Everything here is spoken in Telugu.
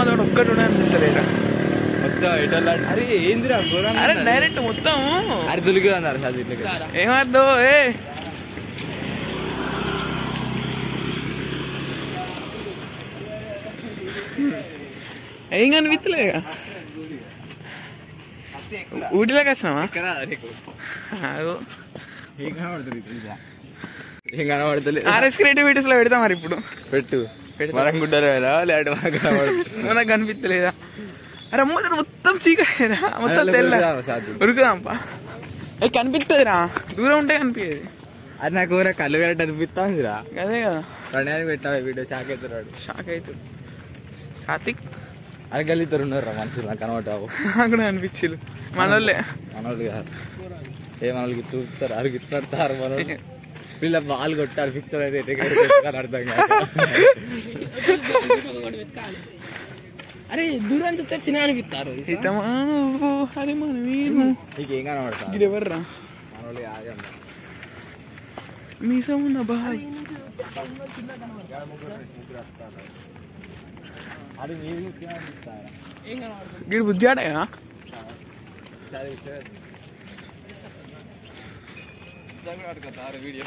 తోడు ఒక్కటి అనిపిస్తలేదా మొత్తం అరే ఏందిరా అరే డైరెక్ట్ మొత్తం అరే దులిగా అన్నారు ఏమద్దు ఏం కనిపిస్తలేగా ఊటిలోకి వచ్చినావా ఏం కనబడతలేదు ఆర్ఎస్ క్రియేటివిటీస్ లో పెడతా మరి ఇప్పుడు పెట్టు మనం గుడ్డలు లేదంటే మనకు కనిపిస్తలేదా అరే మొత్తం చీకటేరా మొత్తం తెల్ల ఉరుకుదాంపా కనిపిస్తుందిరా దూరం ఉంటే కనిపించేది అది నాకు కళ్ళు కరెక్ట్ అనిపిస్తుందిరా అదే కదా రెండే పెట్టావు వీడియో షాక్ అవుతున్నాడు సాత్విక్ అరగలిద్దరు ఉన్నారా మనుషులు నాకు కనబడ్డావు నాకు కూడా అనిపించారు మనోళ్ళే మనోళ్ళు కాదు ఏ మనకి చూపుతారు అరుగుతారు మనోళ్ళు వీళ్ళ బాల్ కొట్టారు పిక్చర్ అయితే అర్థం కాదు అరే దూరం చూస్తే చిన్న అనిపిస్తారు అరే మన నీకేం కనబడతారు ఇది ఎవర్రా మనోళ్ళు కాదు మీసమున్న బాయ్ అది మీరు గిడి బుజ్జాడయా వీడియో